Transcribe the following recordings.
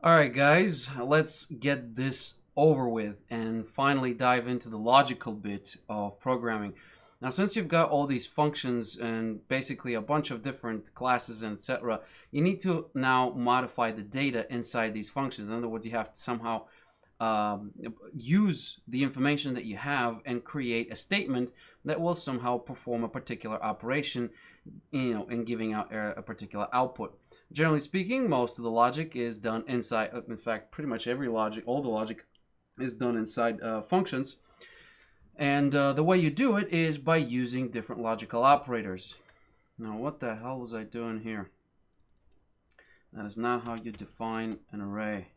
Alright guys, let's get this over with and finally dive into the logical bit of programming. Now since you've got all these functions and basically a bunch of different classes and etc., you need to now modify the data inside these functions. In other words, you have to somehow use the information that you have and create a statement that will somehow perform a particular operation, in giving out a particular output. Generally speaking, most of the logic is done inside, in fact, pretty much every logic, all the logic is done inside functions. And the way you do it is by using different logical operators. Now, what the hell was I doing here? That is not how you define an array.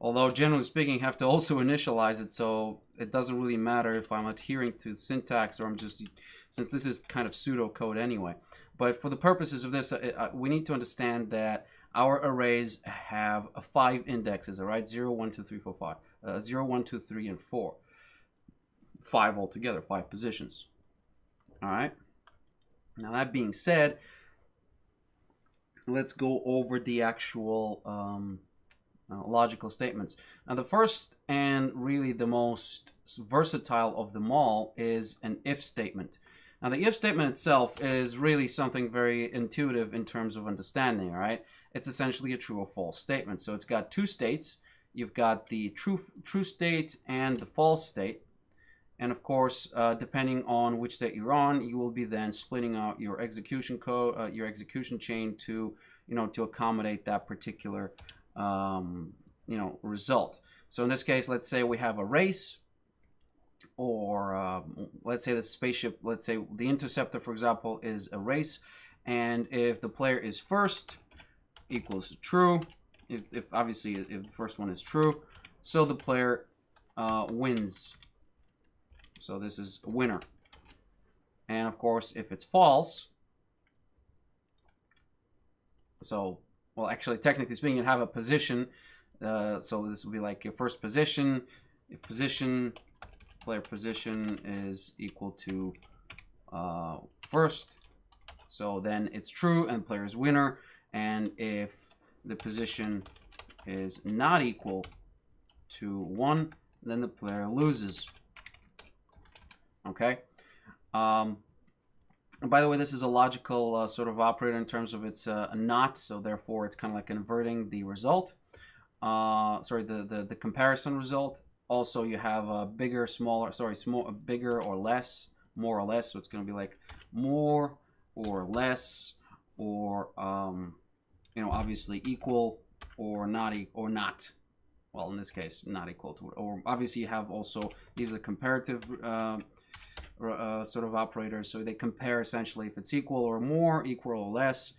Although, generally speaking, you have to also initialize it, so it doesn't really matter if I'm adhering to syntax or I'm just, since this is kind of pseudocode anyway. But for the purposes of this, we need to understand that our arrays have 5 indexes, all right? 0, 1, 2, 3, 4, 5. 0, 1, 2, 3, and 4. 5 altogether, 5 positions. All right? Now, that being said, let's go over the actual logical statements. Now, the first and really the most versatile of them all is an if statement. Now, the if statement itself is really something very intuitive in terms of understanding, all right? It's essentially a true or false statement. So it's got two states. You've got the true state and the false state. And of course, depending on which state you're on, you will be then splitting out your execution code, your execution chain to, to accommodate that particular, result. So in this case, let's say we have a race. Or let's say the spaceship, let's say the interceptor, for example, is a race, and if the player is first, equals true. If obviously if the first one is true, so the player wins. So this is a winner. And of course, if it's false, so well, actually, technically speaking, you have a position. So this would be like your first position. If player position is equal to first, so then it's true and player is winner. And if the position is not equal to 1, then the player loses. Okay. By the way, this is a logical sort of operator in terms of it's a not, so therefore it's kind of like inverting the result. The comparison result. Also, you have a bigger, smaller, bigger or less, more or less. So it's going to be like more or less, or obviously equal or not, Well, in this case, not equal to it. Or obviously, you have also these are comparative sort of operators. So they compare essentially if it's equal or more, equal or less,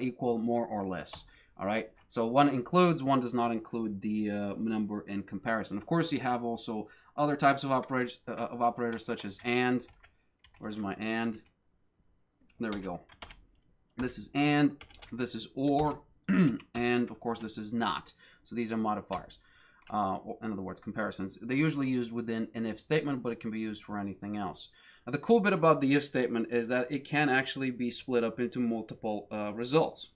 equal, more or less. All right. So one includes, one does not include the number in comparison. Of course, you have also other types of operators such as and. Where's my and? There we go. This is and, this is or, and of course this is not. So these are modifiers. In other words, comparisons. They're usually used within an if statement, but it can be used for anything else. Now, the cool bit about the if statement is that it can actually be split up into multiple results.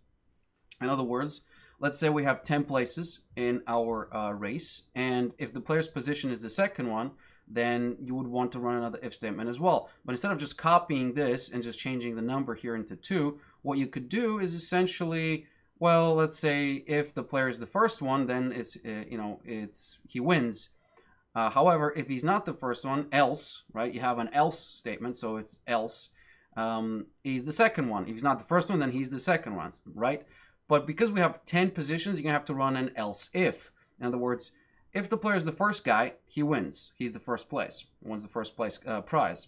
In other words, let's say we have 10 places in our race, and if the player's position is the second one, then you would want to run another if statement as well. But instead of just copying this and just changing the number here into 2, what you could do is essentially, well, let's say if the player is the first one, then he wins. However, if he's not the first one, else, right? You have an else statement, so it's else. He's the second one. If he's not the first one, then he's the second one, right? But because we have 10 positions, you're going to have to run an else if. In other words, if the player is the first guy, he wins. He's the first place. Wins the first place prize.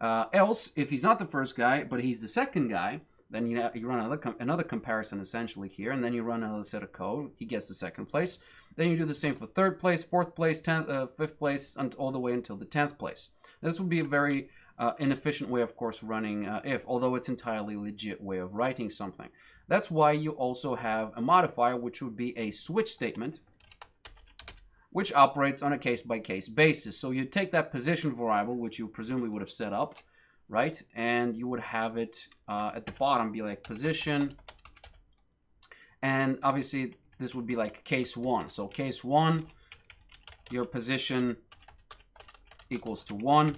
Else, if he's not the first guy, but he's the second guy, then you run another comparison essentially here, and then you run another set of code. He gets the second place. Then you do the same for third place, fourth place, fifth place, and all the way until the 10th place. This would be a very inefficient way, of course, running if, although it's entirely legit way of writing something. That's why you also have a modifier, which would be a switch statement, which operates on a case-by-case basis. So you take that position variable, which you presumably would have set up, right? And you would have it at the bottom be like position, And obviously, this would be like case 1. So case 1, your position equals to 1,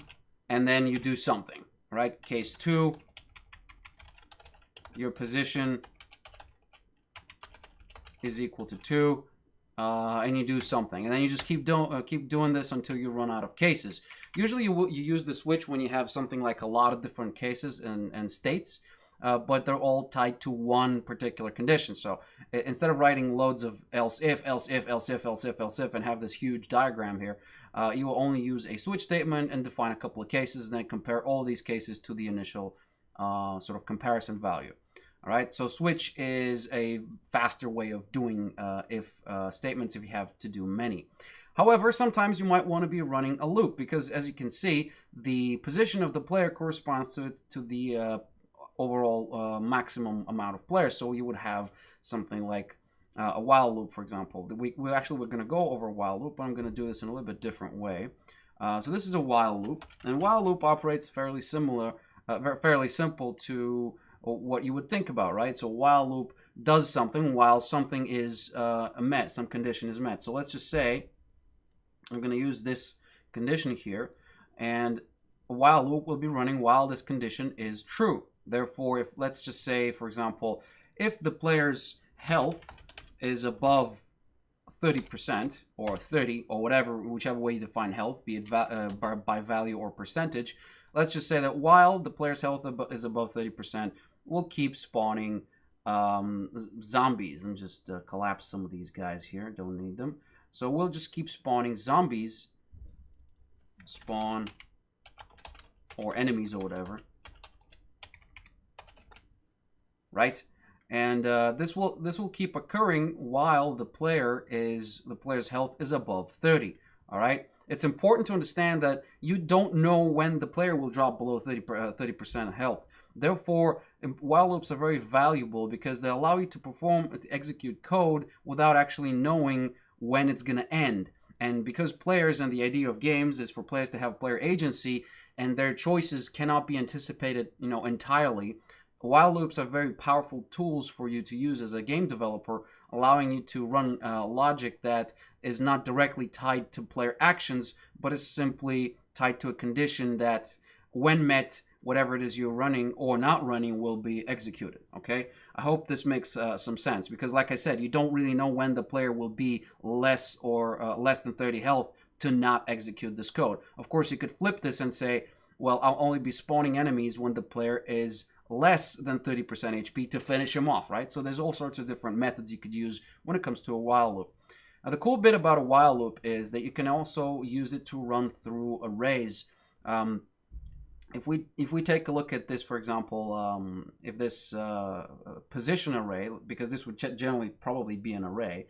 and then you do something, right? Case 2, your position is equal to 2, and you do something, and then you just keep doing this until you run out of cases. Usually you use the switch when you have something like a lot of different cases and states, but they're all tied to one particular condition. So instead of writing loads of else if, else if, else if, else if, else if, and have this huge diagram here, you will only use a switch statement and define a couple of cases, and then compare all these cases to the initial sort of comparison value. All right, so switch is a faster way of doing if statements if you have to do many. However, sometimes you might want to be running a loop because, as you can see, the position of the player corresponds to the overall maximum amount of players. So you would have something like a while loop, for example. We're going to go over a while loop, but I'm going to do this in a little bit different way. So this is a while loop, and while loop operates fairly simple to what you would think about, right? So while loop does something while something is met, some condition is met. So let's just say I'm going to use this condition here, and a while loop will be running while this condition is true. Therefore, if let's just say, for example, if the player's health is above 30% or 30 or whatever, whichever way you define health, be it by value or percentage, let's just say that while the player's health is above 30%, we'll keep spawning zombies. And just collapse some of these guys here. Don't need them. So we'll just keep spawning zombies. Spawn or enemies or whatever. Right? And this will keep occurring while the player's health is above 30. All right? It's important to understand that you don't know when the player will drop below 30% health. Therefore, while loops are very valuable because they allow you to execute code without actually knowing when it's going to end. And because players and the idea of games is for players to have player agency and their choices cannot be anticipated, entirely, while loops are very powerful tools for you to use as a game developer, allowing you to run logic that is not directly tied to player actions, but is simply tied to a condition that, when met, whatever it is you're running or not running will be executed, okay? I hope this makes some sense because, like I said, you don't really know when the player will be less than 30 health to not execute this code. Of course, you could flip this and say, well, I'll only be spawning enemies when the player is less than 30% HP to finish him off, right? So there's all sorts of different methods you could use when it comes to a while loop. Now, the cool bit about a while loop is that you can also use it to run through arrays. If we take a look at this, for example, if this position array, because this would generally probably be an array,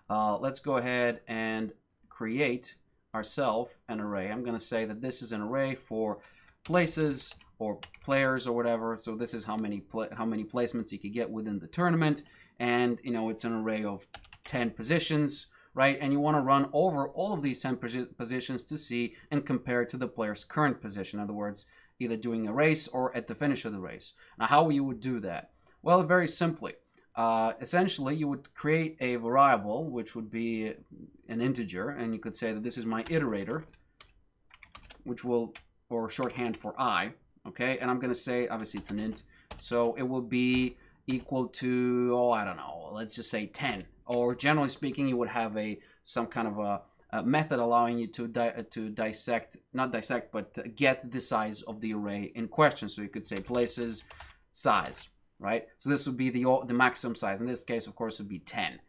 let's go ahead and create ourselves an array. I'm going to say that this is an array for places or players or whatever. So this is how many placements you could get within the tournament, and it's an array of 10 positions, right? And you want to run over all of these 10 positions to see and compare to the player's current position. In other words, either doing a race or at the finish of the race. Now, how you would do that? Well, very simply. Essentially, you would create a variable, which would be an integer, and you could say that this is my iterator, which will, or shorthand for I, okay? And I'm going to say, obviously, it's an int, so it will be equal to, I don't know, let's just say 10. Or generally speaking, you would have some kind of a method allowing you to get the size of the array in question. So you could say places size, right? So this would be the maximum size. In this case, of course, it would be 10,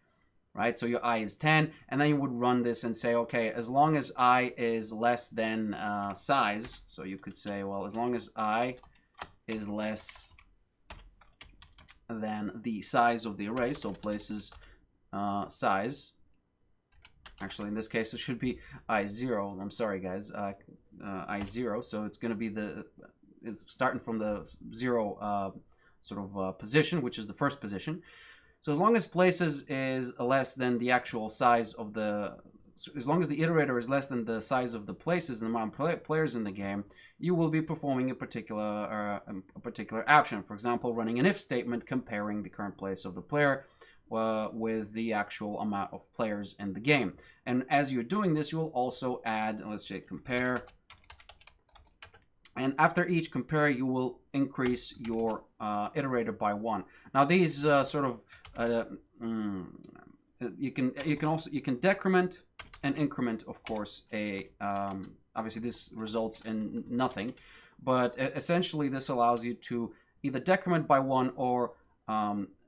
right? So your I is 10, and then you would run this and say, okay, as long as I is less than size, so you could say, well, as long as I is less than the size of the array, so places size, actually in this case it should be I0, I'm sorry guys, I0, so it's going to be it's starting from the 0 position, which is the first position. So as long as places is less than the actual size of as long as the iterator is less than the size of the places and the amount of players in the game, you will be performing a particular action. For example, running an if statement comparing the current place of the player with the actual amount of players in the game. And as you're doing this, you will also add, let's say, compare. And after each compare, you will increase your iterator by 1. Now these you can decrement and increment, of course. Obviously this results in nothing, but essentially this allows you to either decrement by 1 or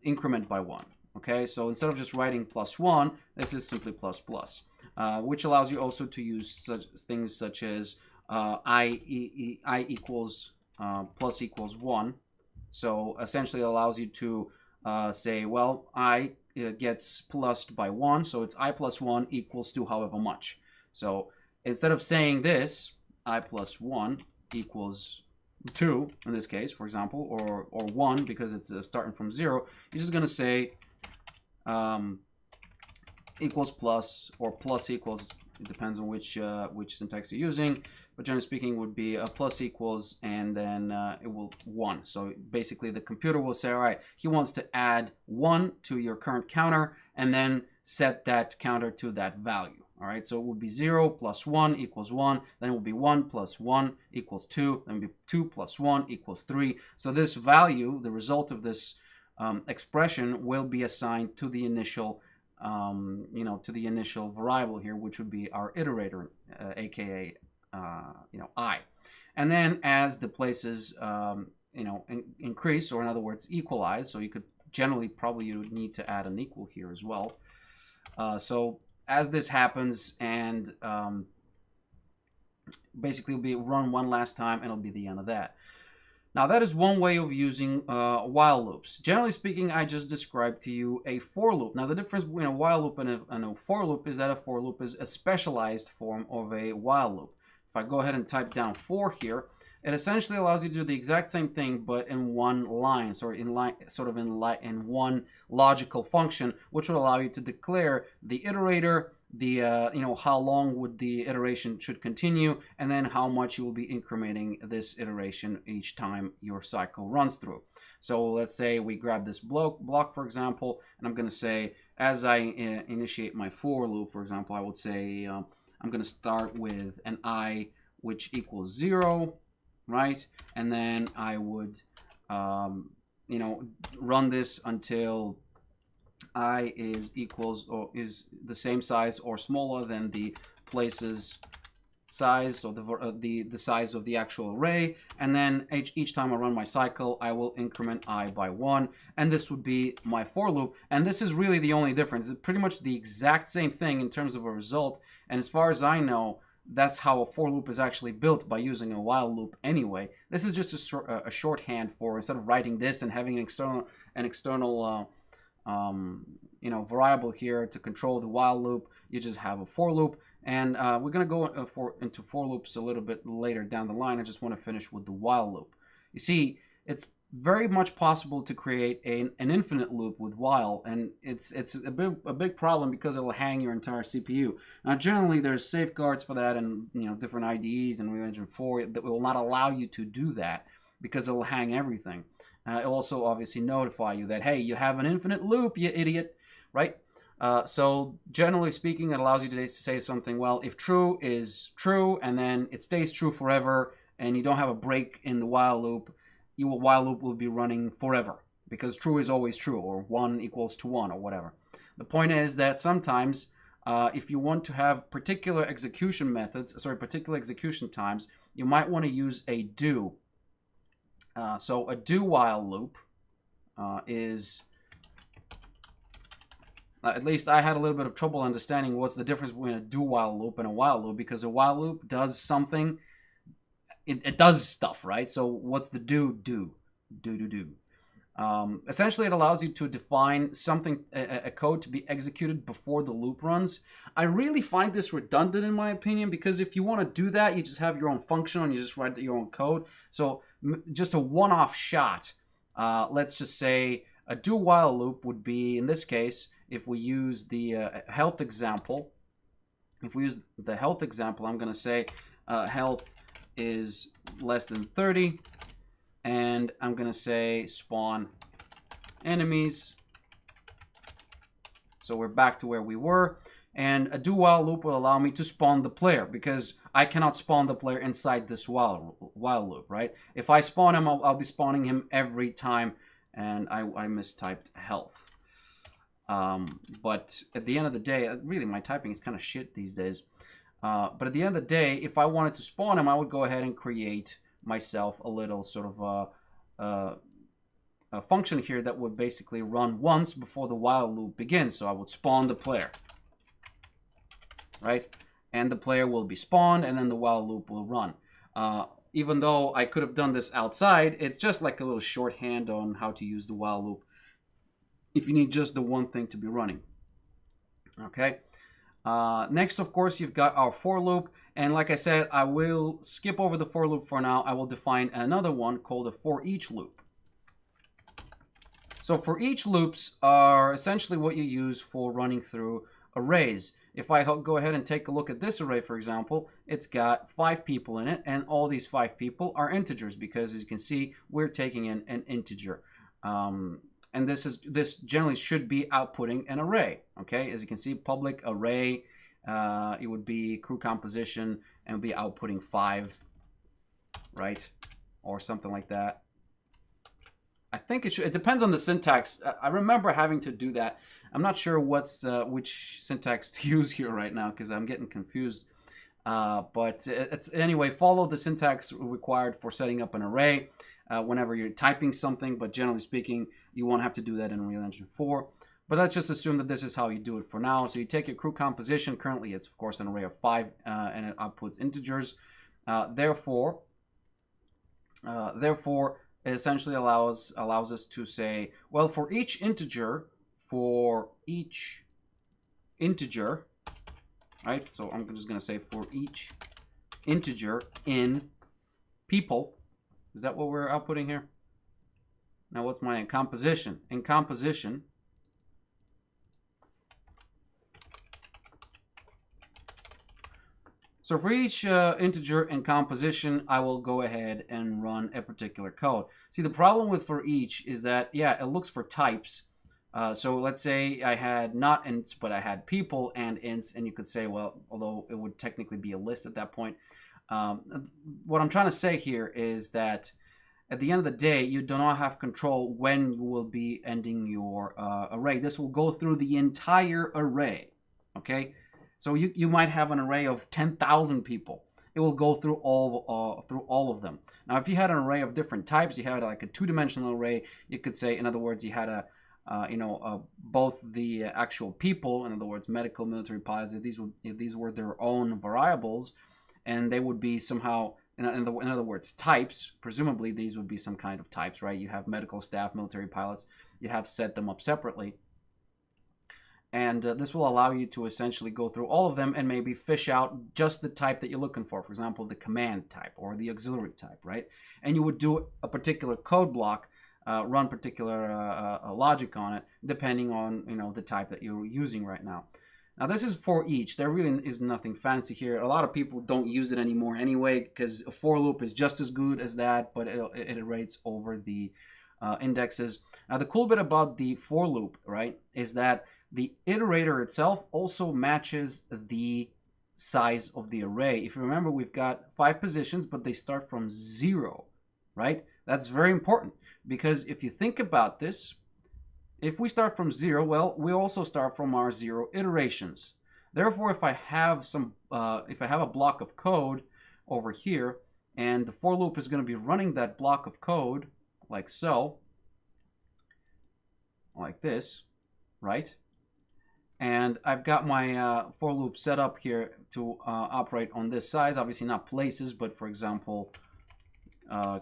increment by 1. Okay, so instead of just writing +1, this is simply plus plus, which allows you also to use such things such as I equals plus equals 1. So essentially it allows you to say, well, I gets plussed by 1, so it's I plus 1 equals to however much. So instead of saying this, I plus 1 equals 2, in this case, for example, or 1, because it's starting from 0, you're just going to say equals plus, or plus equals. It depends on which syntax you're using, but generally speaking would be a plus equals, and then it will 1. So basically the computer will say, all right, he wants to add 1 to your current counter, and then set that counter to that value. All right, so it would be 0 plus 1 equals 1, then it will be 1 plus 1 equals 2, then it will be 2 plus 1 equals 3. So this value, the result of this expression, will be assigned to the initial to the initial variable here, which would be our iterator, aka I. And then as the places increase, or in other words equalize, so you could generally probably you would need to add an equal here as well. So as this happens, and basically it'll be run one last time, and it'll be the end of that. Now that is one way of using while loops. Generally speaking, I just described to you a for loop. Now the difference between a while loop and a for loop is that a for loop is a specialized form of a while loop. If I go ahead and type down for here, it essentially allows you to do the exact same thing, but in one line, in one logical function, which will allow you to declare the iterator, the how long would the iteration should continue, and then how much you will be incrementing this iteration each time your cycle runs through. So let's say we grab this block, for example, and I'm going to say, as I initiate my for loop, for example, I would say I'm going to start with an I which equals 0, right? And then I would run this until I is equals or is the same size or smaller than the place's size, or the size of the actual array. And then each time I run my cycle, I will increment I by 1, and this would be my for loop. And this is really the only difference. It's pretty much the exact same thing in terms of a result, and as far as I know, that's how a for loop is actually built, by using a while loop anyway. This is just a shorthand for, instead of writing this and having an external variable here to control the while loop, you just have a for loop. And we're going to go into for loops a little bit later down the line. I just want to finish with the while loop. You see, it's very much possible to create an infinite loop with while, and it's a big problem because it will hang your entire CPU. Now, generally, there's safeguards for that, and different IDEs and Unreal Engine 4 that will not allow you to do that because it will hang everything. It'll also obviously notify you that, hey, you have an infinite loop, you idiot, right? So generally speaking, it allows you to say something, well, if true is true, and then it stays true forever, and you don't have a break in the while loop, your while loop will be running forever, because true is always true, or 1 equals to 1, or whatever. The point is that sometimes, if you want to have particular execution times, you might want to use a do. So a do while loop is... at least I had a little bit of trouble understanding what's the difference between a do while loop and a while loop, because a while loop does something, it does stuff, right? So what's the do? Essentially, it allows you to define something, a code to be executed before the loop runs. I really find this redundant in my opinion, because if you want to do that, you just have your own function and you just write your own code. So just a one-off shot, let's just say a do while loop would be, in this case, if we use the health example, I'm going to say health is less than 30, and I'm going to say spawn enemies So we're back to where we were. And a do while loop will allow me to spawn the player, because I cannot spawn the player inside this while loop, right? If I spawn him, I'll be spawning him every time, and I mistyped health. But at the end of the day, really my typing is kind of shit these days. But at the end of the day, if I wanted to spawn him, I would go ahead and create myself a little sort of a function here that would basically run once before the while loop begins. So I would spawn the player, right? And the player will be spawned, and then the while loop will run. Even though I could have done this outside, it's just like a little shorthand on how to use the while loop if you need just the one thing to be running. Okay. Next, of course, you've got our for loop. And like I said, I will skip over the for loop for now. I will define another one called a for each loop. So for each loops are essentially what you use for running through arrays. If I go ahead and take a look at this array, for example, it's got 5 people in it, and all these 5 people are integers because, as you can see, we're taking in an integer. And this generally should be outputting an array. Okay, as you can see, public array, it would be crew composition, and it would be outputting 5, right, or something like that. I think it should. It depends on the syntax. I remember having to do that. I'm not sure what's which syntax to use here right now because I'm getting confused. But it's anyway. Follow the syntax required for setting up an array whenever you're typing something. But generally speaking, you won't have to do that in Unreal Engine 4. But let's just assume that this is how you do it for now. So you take your crew composition. Currently, it's of course an array of 5, and it outputs integers. Therefore, it essentially allows us to say, well, for each integer, right? So I'm just going to say for each integer in people. Is that what we're outputting here? Now, what's my composition? In composition, so for each integer in composition, I will go ahead and run a particular code. See, the problem with for each is that, yeah, it looks for types. So let's say I had not ints, but I had people and ints, and you could say, well, although it would technically be a list at that point. What I'm trying to say here is that at the end of the day, you do not have control when you will be ending your array. This will go through the entire array, okay? So you might have an array of 10,000 people. It will go through all of them. Now, if you had an array of different types, you had like a 2-dimensional array. You could say, in other words, you had both the actual people, in other words, medical, military pilots. If these were their own variables, and they would be somehow, in other words, types. Presumably, these would be some kind of types, right? You have medical staff, military pilots. You have set them up separately. And this will allow you to essentially go through all of them and maybe fish out just the type that you're looking for. For example, the command type or the auxiliary type, right? And you would do a particular code block, run particular logic on it, depending on the type that you're using right now. Now, this is for each. There really is nothing fancy here. A lot of people don't use it anymore anyway because a for loop is just as good as that, but it iterates over the indexes. Now, the cool bit about the for loop, right, is that the iterator itself also matches the size of the array. If you remember, we've got 5 positions, but they start from 0, right? That's very important because if you think about this, if we start from 0, well, we also start from our 0 iterations. Therefore, if I have a block of code over here, and the for loop is going to be running that block of code like so, like this, right? And I've got my for loop set up here to operate on this size. Obviously not places, but for example,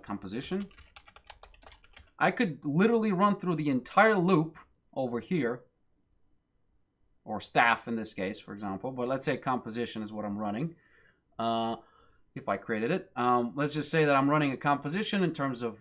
composition. I could literally run through the entire loop over here, or staff in this case, for example. But let's say composition is what I'm running. If I created it, let's just say that I'm running a composition in terms of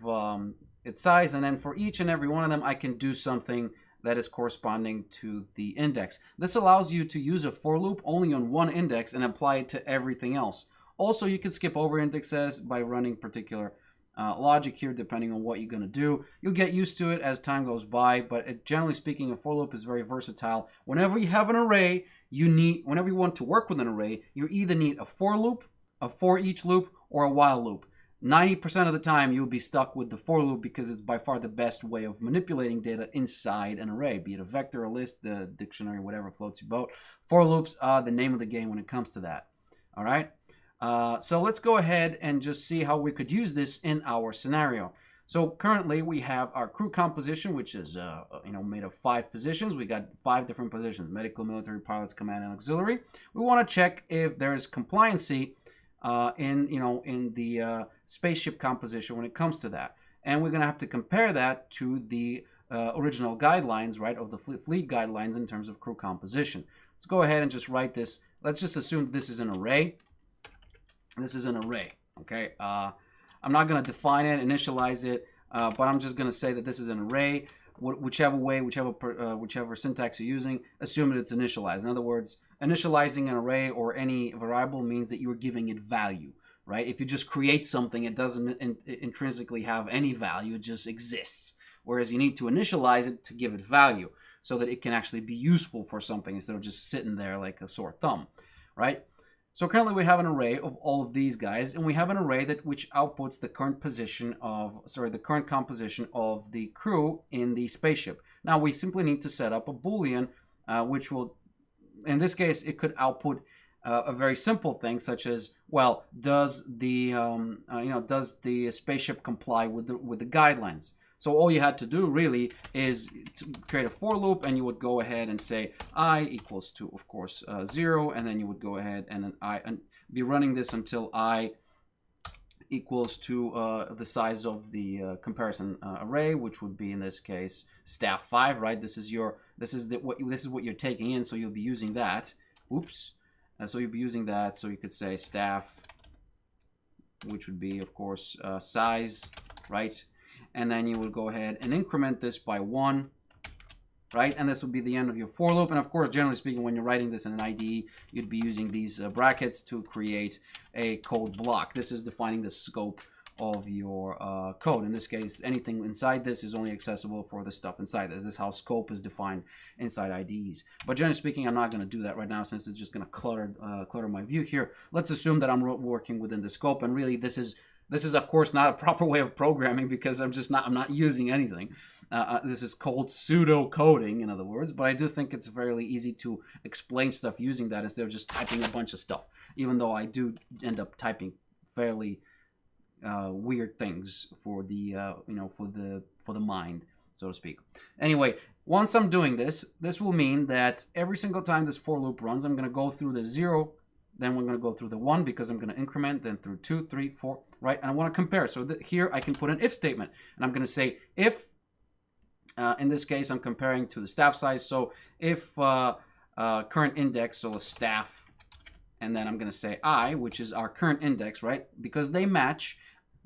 its size, and then for each and every one of them, I can do something that is corresponding to the index. This allows you to use a for loop only on one index and apply it to everything else. Also, you can skip over indexes by running particular logic here, depending on what you're going to do. You'll get used to it as time goes by, but generally speaking, a for loop is very versatile. Whenever you have an array, whenever you want to work with an array, you either need a for loop, a for each loop, or a while loop. 90% of the time, you'll be stuck with the for loop because it's by far the best way of manipulating data inside an array, be it a vector, a list, the dictionary, whatever floats your boat. For loops are the name of the game when it comes to that. All right. So let's go ahead and just see how we could use this in our scenario. So currently we have our crew composition, which is made of 5 positions. We got 5 different positions: medical, military, pilots, command, and auxiliary. We want to check if there is compliancy in the spaceship composition when it comes to that, and we're going to have to compare that to the original guidelines, right, of the fleet guidelines in terms of crew composition. Let's go ahead and just write this. Let's just assume this is an array. This is an array, okay? I'm not going to define it, initialize it, but I'm just going to say that this is an array. Whichever syntax you're using, assume that it's initialized. In other words, initializing an array or any variable means that you're giving it value, right? If you just create something, it doesn't intrinsically have any value, it just exists. Whereas you need to initialize it to give it value so that it can actually be useful for something instead of just sitting there like a sore thumb, right? So currently we have an array of all of these guys, and we have an array which outputs the current composition of the crew in the spaceship. Now we simply need to set up a Boolean, which will, in this case, it could output a very simple thing such as, well, does the spaceship comply with the guidelines? So all you had to do really is to create a for loop, and you would go ahead and say I equals to, of course, 0, and then you would go ahead and be running this until I equals to the size of the comparison array, which would be in this case staff 5, right? This is what you're taking in, so you'll be using that. Oops. So you'll be using that. So you could say staff, which would be, of course, size, right? And then you would go ahead and increment this by 1, right? And this would be the end of your for loop. And of course, generally speaking, when you're writing this in an IDE, you'd be using these brackets to create a code block. This is defining the scope of your code. In this case, anything inside this is only accessible for the stuff inside this. This is how scope is defined inside IDEs. But generally speaking, I'm not going to do that right now since it's just going to clutter my view here. Let's assume that I'm working within the scope, and really this is of course not a proper way of programming because I'm not using anything. This is called pseudo coding, in other words, but I do think it's fairly easy to explain stuff using that instead of just typing a bunch of stuff, even though I do end up typing fairly weird things for the for the mind, so to speak. Anyway, once I'm doing this will mean that every single time this for loop runs, I'm going to go through the 0, then we're going to go through the 1 because I'm going to increment, then through 2, 3, 4, right? And I want to compare. So here I can put an if statement, and I'm going to say if, in this case, I'm comparing to the staff size. So if current index, so a staff, and then I'm going to say I, which is our current index, right? Because they match,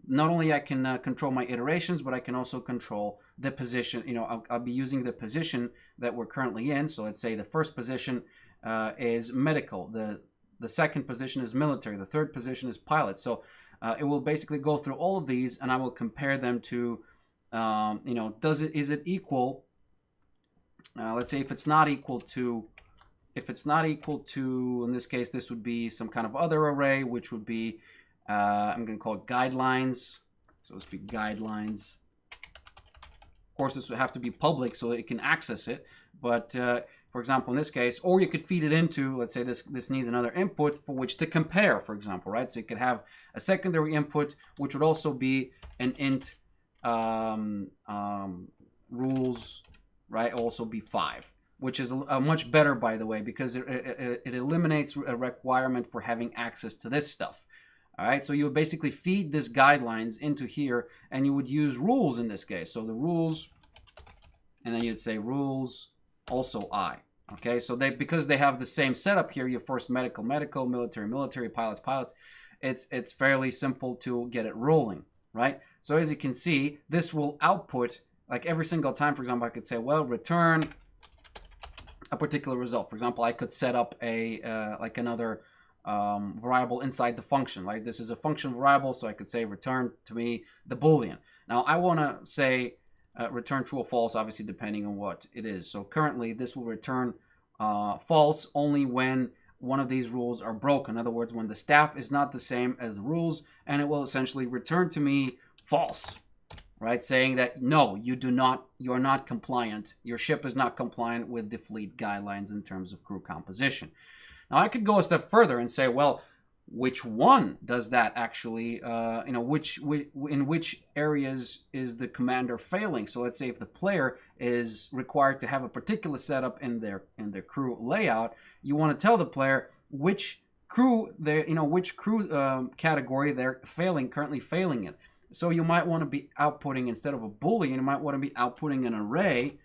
not only I can control my iterations, but I can also control the position. I'll be using the position that we're currently in. So let's say the first position is medical. The second position is military. The third position is pilot. So it will basically go through all of these, and I will compare them to, is it equal? Let's say if it's not equal to, in this case, this would be some kind of other array, which would be, I'm going to call it guidelines. So let's be guidelines. Of course, this would have to be public so that it can access it. But for example, in this case, or you could feed it into, let's say this needs another input for which to compare, for example, right? So you could have a secondary input, which would also be an int rules, right? Also be 5, which is a much better, by the way, because it eliminates a requirement for having access to this stuff. All right, so you would basically feed this guidelines into here, and you would use rules in this case. So the rules, and then you'd say rules also I. Okay, so because they have the same setup here, your first medical, military, pilots, it's fairly simple to get it rolling, right? So as you can see, this will output, like every single time, for example, I could say, well, return a particular result. For example, I could set up a like another variable inside the function, right? This is a function variable, so I could say return to me the Boolean. Now I want to say return true or false, obviously depending on what it is. So currently this will return false only when one of these rules are broken. In other words, when the staff is not the same as the rules, and it will essentially return to me false, right? Saying that no, you're not compliant. Your ship is not compliant with the fleet guidelines in terms of crew composition. Now I could go a step further and say, well, which one does that actually, in which areas is the commander failing? So let's say if the player is required to have a particular setup in their crew layout, you want to tell the player which crew category they're currently failing in. So you might want to be outputting, instead of a Boolean, you might want to be outputting an array,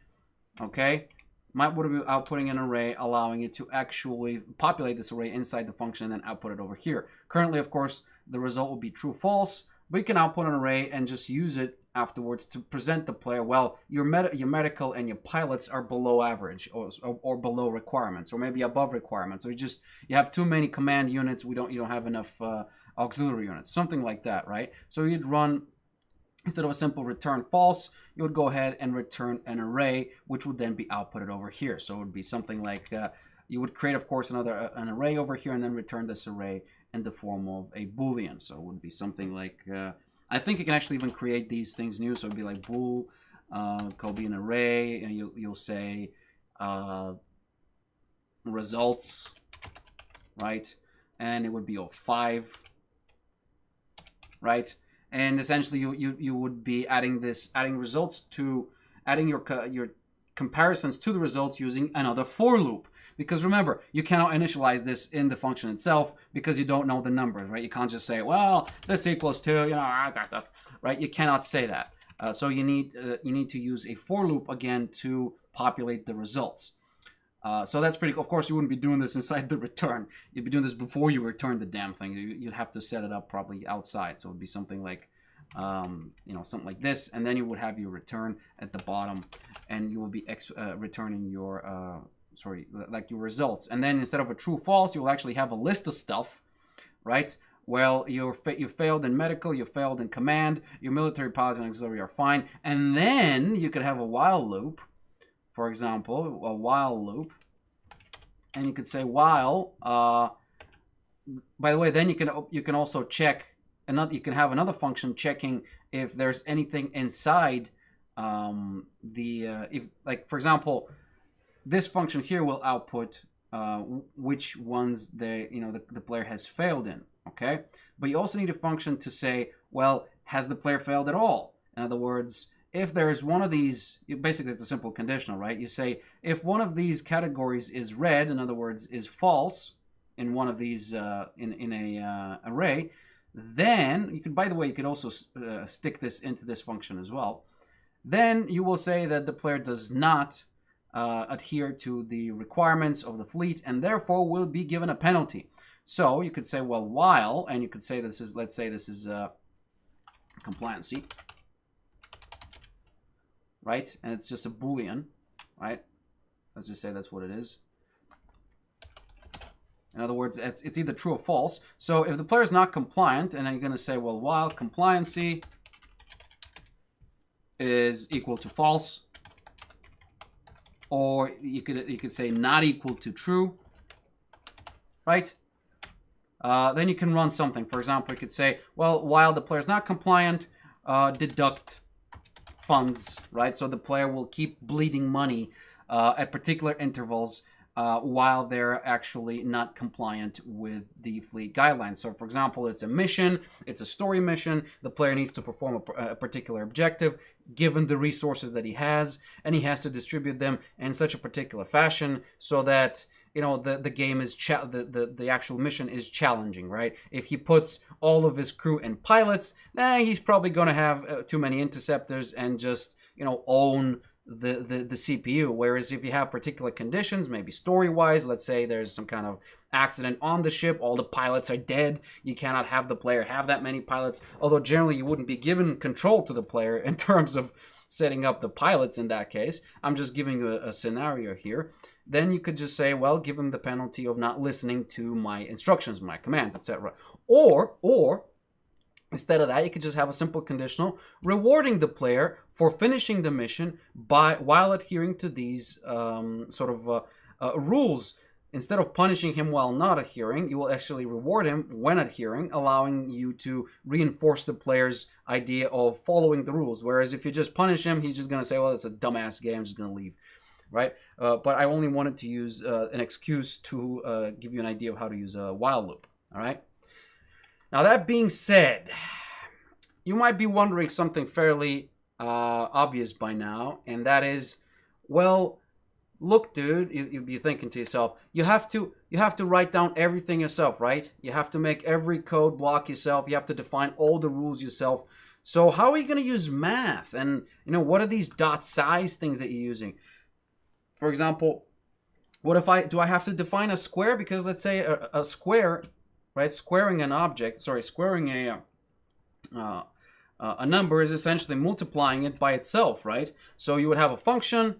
okay? Might want to be outputting an array, allowing it to actually populate this array inside the function and then output it over here. Currently, of course, the result will be true, false, but you can output an array and just use it afterwards to present the player, well, your medical and your pilots are below average or below requirements, or maybe above requirements, or you have too many command units, you don't have enough auxiliary units, something like that, right? So you'd run, instead of a simple return false, you would go ahead and return an array, which would then be outputted over here. So it would be something like, you would create, of course, an array over here and then return this array in the form of a Boolean. So it would be something like, I think you can actually even create these things new. So it would be like bool, could be an array, and you'll say results, right? And it would be of 5, right? And essentially you would be adding your comparisons to the results using another for loop. Because remember, you cannot initialize this in the function itself because you don't know the numbers, right? You can't just say, well, this equals 2, that stuff, right? You cannot say that. So you need to use a for loop again to populate the results. So that's pretty cool. Of course, you wouldn't be doing this inside the return. You'd be doing this before you return the damn thing. You'd have to set it up probably outside. So it would be something like, something like this. And then you would have your return at the bottom, and you will be returning your, your results. And then instead of a true false, you will actually have a list of stuff, right? Well, you failed in medical, you failed in command, your military pilots and auxiliary are fine. And then you could have a while loop. For example, a while loop, and you could say while. By the way, then you can also check another. You can have another function checking if there's anything inside for example, this function here will output which ones the player has failed in. Okay, but you also need a function to say, well, has the player failed at all? In other words, if there's one of these, basically it's a simple conditional, right? You say if one of these categories is red, in other words, is false in one of these in a array, then you could. By the way, you could also stick this into this function as well. Then you will say that the player does not adhere to the requirements of the fleet and therefore will be given a penalty. So you could say, well, while, and you could say this is, let's say this is compliancy. Right? And it's just a Boolean, right? Let's just say that's what it is. In other words, it's either true or false. So if the player is not compliant, and I'm going to say, well, while compliancy is equal to false, or you could say not equal to true, right? Then you can run something. For example, you could say, well, while the player is not compliant, deduct funds, right? So the player will keep bleeding money at particular intervals while they're actually not compliant with the fleet guidelines. So for example, it's a mission, it's a story mission, the player needs to perform a particular objective given the resources that he has, and he has to distribute them in such a particular fashion so that the game is the actual mission is challenging, right? If he puts all of his crew and pilots, he's probably going to have too many interceptors and just own the CPU. Whereas if you have particular conditions, maybe story-wise, let's say there's some kind of accident on the ship, all the pilots are dead, you cannot have the player have that many pilots. Although generally you wouldn't be given control to the player in terms of setting up the pilots in that case. I'm just giving you a scenario here. Then you could just say, well, give him the penalty of not listening to my instructions, my commands, etc. Or instead of that, you could just have a simple conditional rewarding the player for finishing the mission while adhering to these rules. Instead of punishing him while not adhering, you will actually reward him when adhering, allowing you to reinforce the player's idea of following the rules. Whereas if you just punish him, he's just going to say, well, it's a dumbass game, I'm just going to leave. Right? But I only wanted to use an excuse to give you an idea of how to use a while loop. All right? Now, that being said, you might be wondering something fairly obvious by now, and that is, well, look, dude, you'd be thinking to yourself, you have to write down everything yourself, right? You have to make every code block yourself. You have to define all the rules yourself. So how are you going to use math? And, what are these dot size things that you're using? For example, do I have to define a square? Because let's say a square, right? Squaring an object, squaring a number is essentially multiplying it by itself, right? So you would have a function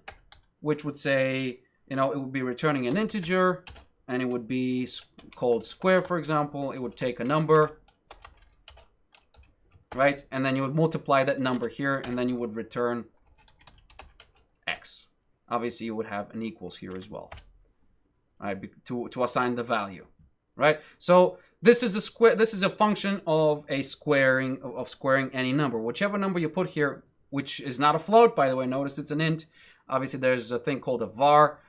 which would say, it would be returning an integer, and it would be called square, for example. It would take a number, right? And then you would multiply that number here, and then you would return x. Obviously, you would have an equals here as well, right? To assign the value, right? So this is a square. This is a function of squaring any number, whichever number you put here, which is not a float, by the way. Notice it's an int. Obviously, there's a thing called a var.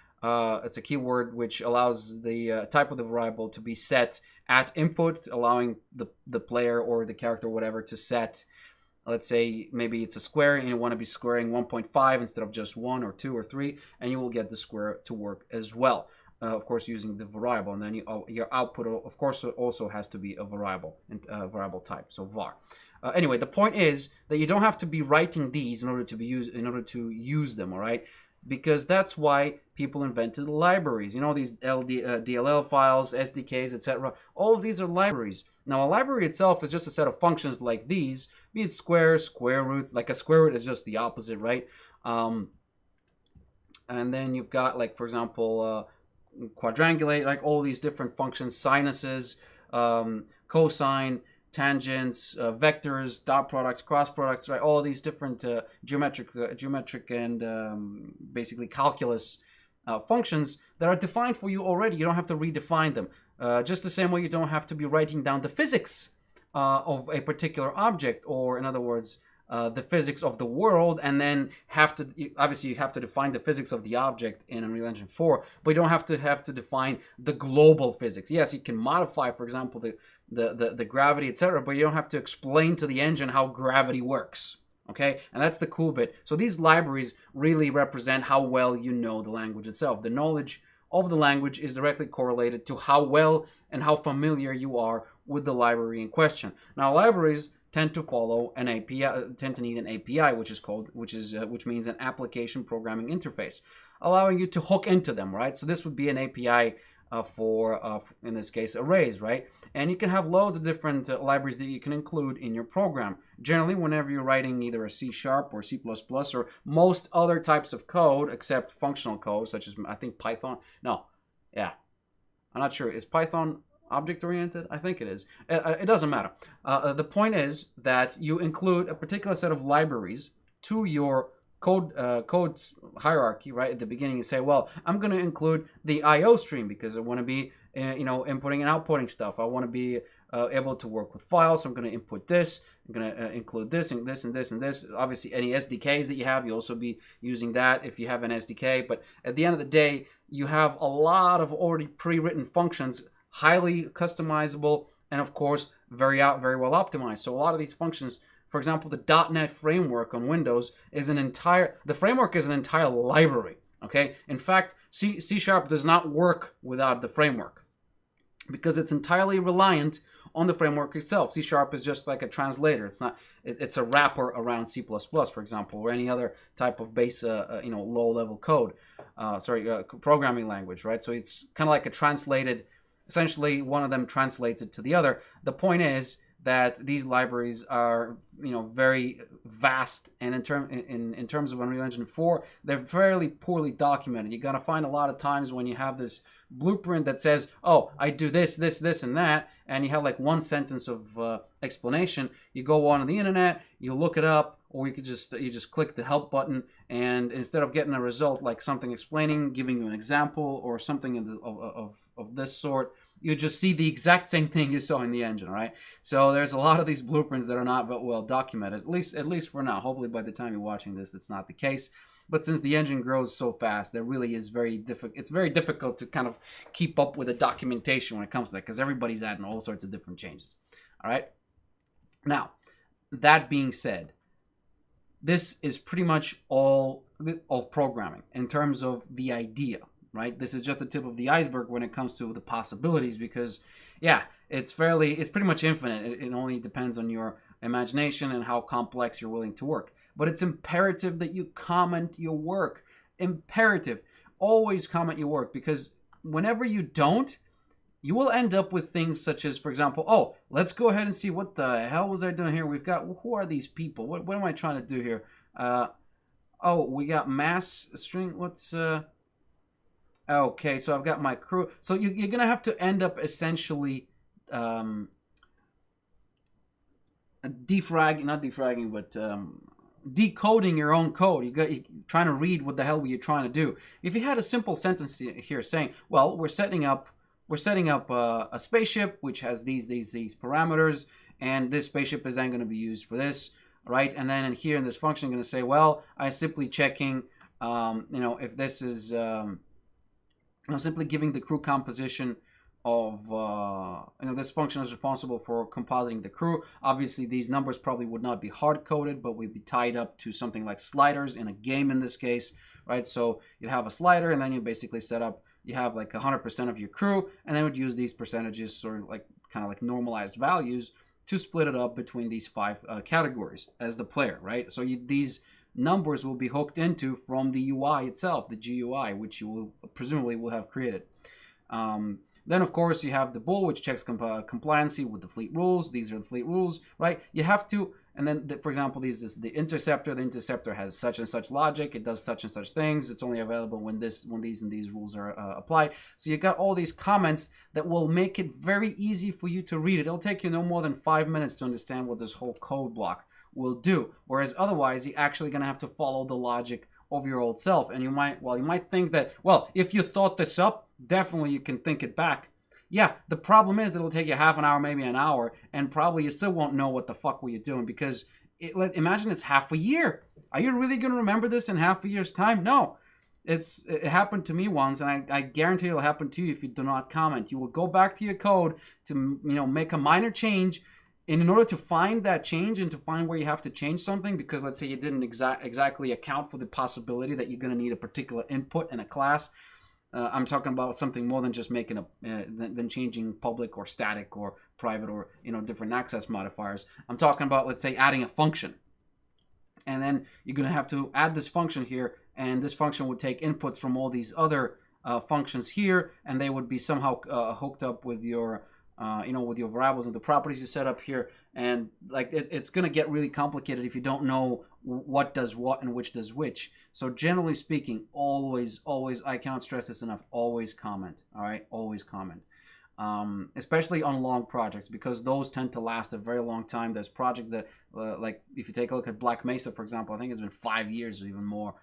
It's a keyword which allows the type of the variable to be set at input, allowing the player or the character or whatever to set. Let's say maybe it's a square and you want to be squaring 1.5 instead of just 1 or 2 or 3, and you will get the square to work as well. Of course, using the variable, and then your output, of course, also has to be a variable type, so var. Anyway, the point is that you don't have to be writing these in order to use them, all right? Because that's why people invented libraries. These DLL files, SDKs, etc. All of these are libraries. Now, a library itself is just a set of functions like these, be it square roots. Like a square root is just the opposite, right? And then you've got, like, for example, quadrangulate, like all these different functions, sinuses, cosine, tangents, vectors, dot products, cross products, right? All these different geometric and basically calculus functions that are defined for you already. You don't have to redefine them. Just the same way you don't have to be writing down the physics of a particular object, or in other words, the physics of the world, and then obviously you have to define the physics of the object in Unreal Engine 4, but you don't have to define the global physics. Yes, you can modify, for example, the gravity, etc., but you don't have to explain to the engine how gravity works. Okay, and that's the cool bit. So these libraries really represent how well you know the language itself. The knowledge of the language is directly correlated to how well and how familiar you are with the library in question. Now, libraries tend to follow an API, tend to need an API, which means an application programming interface, allowing you to hook into them, right? So this would be an API for in this case, arrays, right? And you can have loads of different libraries that you can include in your program. Generally, whenever you're writing either a C# or C++ or most other types of code, except functional code, such as, I think, Python. No, yeah, I'm not sure. Is Python object-oriented? I think it is. It doesn't matter. The point is that you include a particular set of libraries to your code's hierarchy, right? At the beginning, you say, well, I'm going to include the I/O stream because I want to be, inputting and outputting stuff. I want to be able to work with files. So I'm going to input this. I'm going to include this and this and this and this. Obviously, any SDKs that you have, you'll also be using that if you have an SDK. But at the end of the day, you have a lot of already pre-written functions, highly customizable, and of course, very well optimized. So a lot of these functions, for example, the .NET framework on Windows is an entire library, okay? In fact, C# does not work without the framework because it's entirely reliant on the framework itself. C# is just like a translator. It's a wrapper around C++, for example, or any other type of base, low-level code, programming language, right? So it's kind of like a translated. Essentially, one of them translates it to the other. The point is that these libraries are, very vast, and in terms of Unreal Engine 4, they're fairly poorly documented. You got to find a lot of times when you have this blueprint that says, oh, I do this, this, this, and that, and you have like one sentence of explanation. You go on the internet, you look it up, or you just click the help button, and instead of getting a result like something explaining, giving you an example or something of this sort, you just see the exact same thing you saw in the engine, right? So there's a lot of these blueprints that are not well documented, at least for now. Hopefully by the time you're watching this, it's not the case. But since the engine grows so fast, there really is it's very difficult to kind of keep up with the documentation when it comes to that, because everybody's adding all sorts of different changes. All right. Now, that being said, this is pretty much all of programming in terms of the idea. Right? This is just the tip of the iceberg when it comes to the possibilities, because, yeah, it's pretty much infinite. It only depends on your imagination and how complex you're willing to work. But it's imperative that you comment your work. Imperative. Always comment your work, because whenever you don't, you will end up with things such as, for example, oh, let's go ahead and see what the hell was I doing here. We've got, who are these people? What am I trying to do here? Oh, we got mass string. What's... Okay, so I've got my crew. So you're going to have to end up essentially decoding your own code. You're trying to read what the hell you're trying to do. If you had a simple sentence here saying, well, we're setting up a spaceship which has these parameters, and this spaceship is then going to be used for this, right? And then here in this function, I'm going to say, well, I'm simply checking, if this is... I'm simply giving the crew composition of, this function is responsible for compositing the crew. Obviously, these numbers probably would not be hard-coded, but would be tied up to something like sliders in a game in this case, right? So you'd have a slider, and then you basically you have like 100% of your crew, and then would use these percentages, sort of like kind of like normalized values, to split it up between these 5 categories as the player, right? So these numbers will be hooked into from the UI itself, the GUI, which you will presumably will have created. Then, of course, you have the bool, which checks compliancy with the fleet rules. These are the fleet rules, right? You have to, and then, for example, this is the interceptor. The interceptor has such and such logic. It does such and such things. It's only available when these and these rules are applied. So you got all these comments that will make it very easy for you to read it. It'll take you no more than 5 minutes to understand what this whole code block will do. Whereas otherwise, you're actually going to have to follow the logic of your old self. And you might think that, well, if you thought this up, definitely you can think it back. Yeah, the problem is that it'll take you half an hour, maybe an hour, and probably you still won't know what the fuck were you doing, because imagine it's half a year. Are you really going to remember this in half a year's time? No. It happened to me once, and I guarantee it'll happen to you if you do not comment. You will go back to your code to make a minor change, and in order to find that change and to find where you have to change something, because let's say you didn't exactly account for the possibility that you're going to need a particular input in a class. I'm talking about something more than just making than changing public or static or private or different access modifiers. I'm talking about, let's say, adding a function, and then you're going to have to add this function here, and this function would take inputs from all these other functions here, and they would be somehow hooked up with your with your variables and the properties you set up here, and like it's going to get really complicated if you don't know what does what and which does which. So generally speaking, always, I cannot stress this enough, always comment, all right? Always comment, especially on long projects, because those tend to last a very long time. There's projects that, like if you take a look at Black Mesa, for example, I think it's been 5 years or even more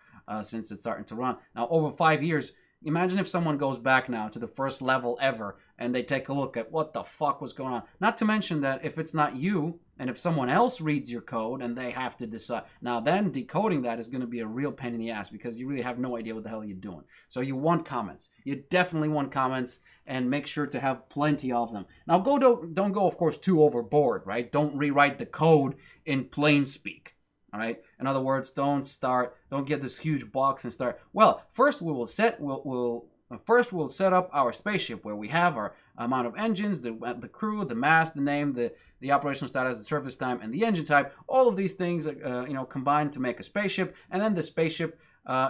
since it's starting to run. Now, over 5 years, imagine if someone goes back now to the first level ever and they take a look at what the fuck was going on. Not to mention that if it's not you, and if someone else reads your code and they have to decide, now then decoding that is going to be a real pain in the ass, because you really have no idea what the hell you're doing. So you want comments. You definitely want comments, and make sure to have plenty of them. Now don't go, of course, too overboard, right? Don't rewrite the code in plain speak. All right. In other words, don't get this huge box and start. Well, first we'll set up our spaceship, where we have our amount of engines, the crew, the mass, the name, the operational status, the service time, and the engine type. All of these things, combined to make a spaceship, and then the spaceship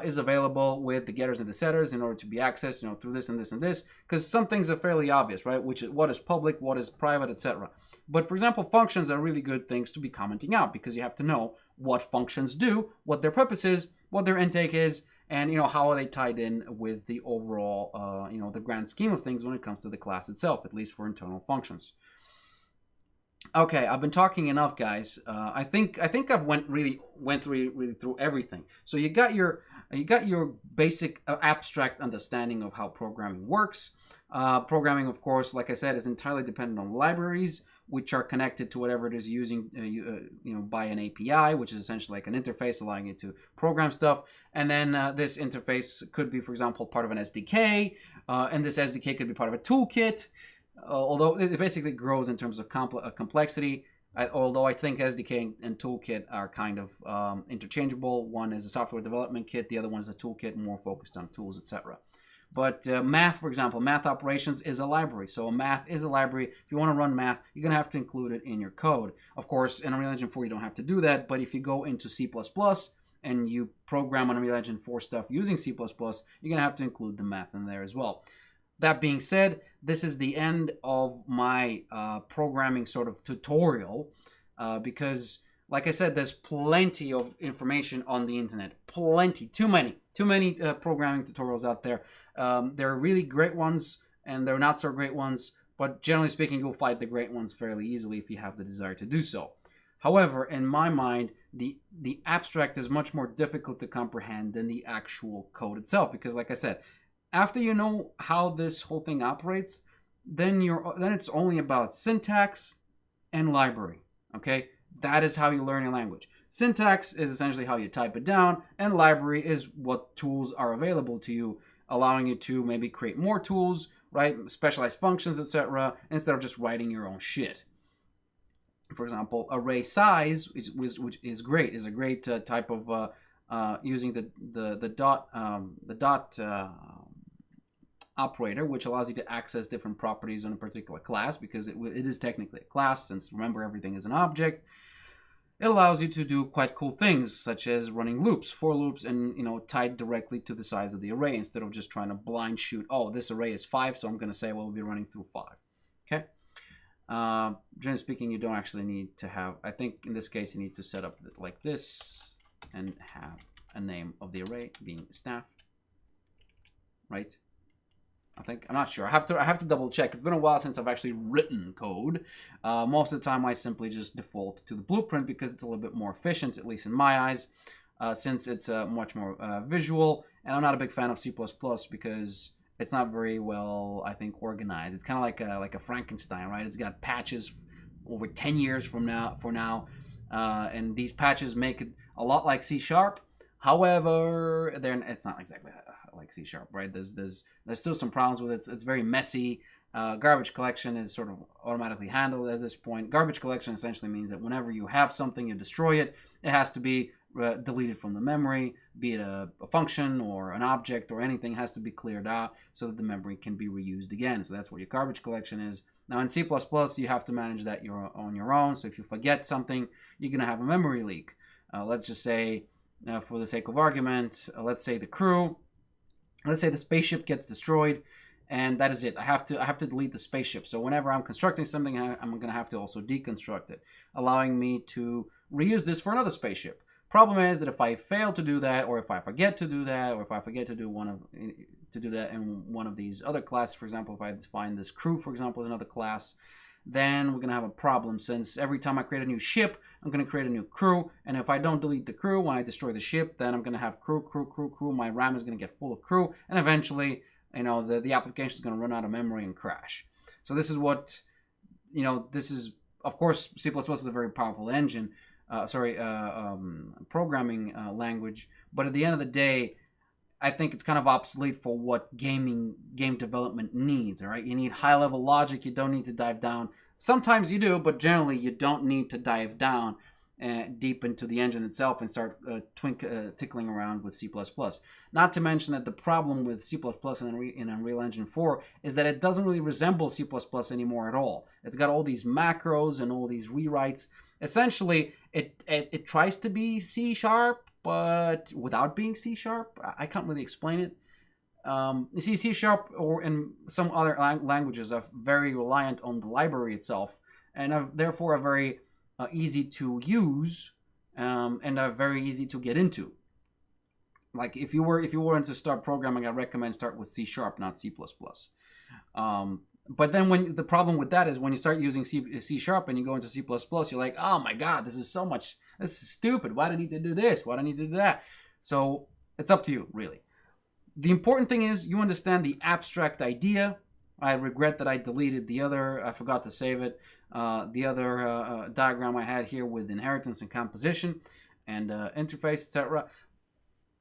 is available with the getters and the setters in order to be accessed, through this and this and this. Because some things are fairly obvious, right? What is public, what is private, etc. But for example, functions are really good things to be commenting out, because you have to know what functions do, what their purpose is, what their intake is, and how are they tied in with the overall the grand scheme of things when it comes to the class itself, at least for internal functions. Okay, I've been talking enough, guys. I think I've went through everything. So you got your basic abstract understanding of how programming works. Programming, of course, like I said, is entirely dependent on libraries, which are connected to whatever it is using, by an API, which is essentially like an interface allowing you to program stuff. And then this interface could be, for example, part of an SDK, and this SDK could be part of a toolkit. Although it basically grows in terms of complexity. Although I think SDK and toolkit are kind of interchangeable. One is a software development kit, the other one is a toolkit more focused on tools, etc. But math, for example, math operations is a library. So math is a library. If you want to run math, you're going to have to include it in your code. Of course, in Unreal Engine 4, you don't have to do that. But if you go into C++ and you program Unreal Engine 4 stuff using C++, you're going to have to include the math in there as well. That being said, this is the end of my programming sort of tutorial because, like I said, there's plenty of information on the internet. Plenty. Too many programming tutorials out there. There are really great ones and there are not so great ones, but generally speaking, you'll find the great ones fairly easily if you have the desire to do so. However, in my mind, the abstract is much more difficult to comprehend than the actual code itself because, like I said, after you know how this whole thing operates, then it's only about syntax and library, okay? That is how you learn a language. Syntax is essentially how you type it down, and library is what tools are available to you, allowing you to maybe create more tools, right? Specialized functions, etc., instead of just writing your own shit. For example, array size, which is great, is a great type of using the dot operator, which allows you to access different properties on a particular class because it is technically a class, since remember everything is an object. It allows you to do quite cool things such as running loops, for loops, and tied directly to the size of the array instead of just trying to blind shoot. Oh, this array is 5, so I'm going to say we'll be running through 5. Okay. Generally speaking, you don't actually need to have. I think in this case you need to set up like this and have a name of the array being staff. Right. I'm not sure. I have to double check. It's been a while since I've actually written code. Most of the time I simply just default to the blueprint because it's a little bit more efficient, at least in my eyes, since it's much more visual. And I'm not a big fan of C++ because it's not very well, I think, organized. It's kind of like a Frankenstein, right? It's got patches over 10 years from now, and these patches make it a lot like C#. However, it's not exactly like C#, right? There's still some problems with it. It's very messy. Garbage collection is sort of automatically handled at this point. Garbage collection essentially means that whenever you have something, you destroy it. It has to be deleted from the memory, be it a function or an object or anything, has to be cleared out so that the memory can be reused again. So that's what your garbage collection is. Now in C++, you have to manage that on your own. So if you forget something, you're going to have a memory leak. Let's just say, for the sake of argument, let's say the spaceship gets destroyed, and that is it. I have to delete the spaceship. So whenever I'm constructing something, I'm going to have to also deconstruct it, allowing me to reuse this for another spaceship. Problem is that if I fail to do that, or if I forget to do that, or if I forget to do that in one of these other classes, for example, if I define this crew, for example, as another class, then we're going to have a problem, since every time I create a new ship, I'm going to create a new crew, and if I don't delete the crew when I destroy the ship, then I'm going to have crew. My RAM is going to get full of crew, and eventually, the application is going to run out of memory and crash. So this is what, this is, of course, C++ is a very powerful engine, programming language, but at the end of the day, I think it's kind of obsolete for what game development needs. All right, you need high-level logic. You don't need to dive down. Sometimes you do, but generally you don't need to dive down deep into the engine itself and start tickling around with C++. Not to mention that the problem with C++ in Unreal Engine 4 is that it doesn't really resemble C++ anymore at all. It's got all these macros and all these rewrites. Essentially, it tries to be C#, but without being C#. I can't really explain it. You see, C# or in some other languages are very reliant on the library itself, and therefore are very easy to use, and are very easy to get into. Like if you wanted to start programming, I recommend start with C#, not C++. But then the problem with that is when you start using C# and you go into C++, you're like, oh my God, this is stupid. Why do I need to do this? Why do I need to do that? So it's up to you, really. The important thing is you understand the abstract idea. I regret that I deleted I forgot to save it, the other diagram I had here with inheritance and composition and interface, etc.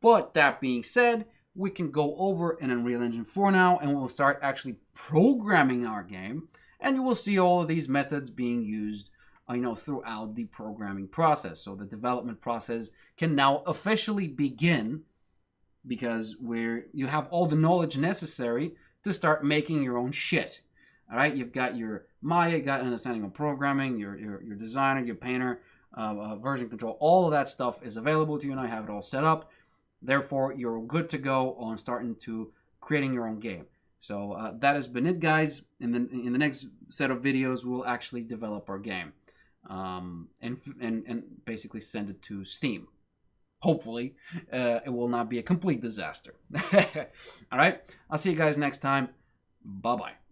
But that being said, we can go over in Unreal Engine 4 now, and we'll start actually programming our game, and you will see all of these methods being used throughout the programming process. So the development process can now officially begin, because you have all the knowledge necessary to start making your own shit. All right, you've got your Maya, you got an understanding of programming, your designer, your painter, version control, all of that stuff is available to you, and I have it all set up. Therefore, you're good to go on starting to creating your own game. So that has been it, guys. And then in the next set of videos, we'll actually develop our game, and basically send it to Steam. Hopefully, it will not be a complete disaster. All right, I'll see you guys next time. Bye-bye.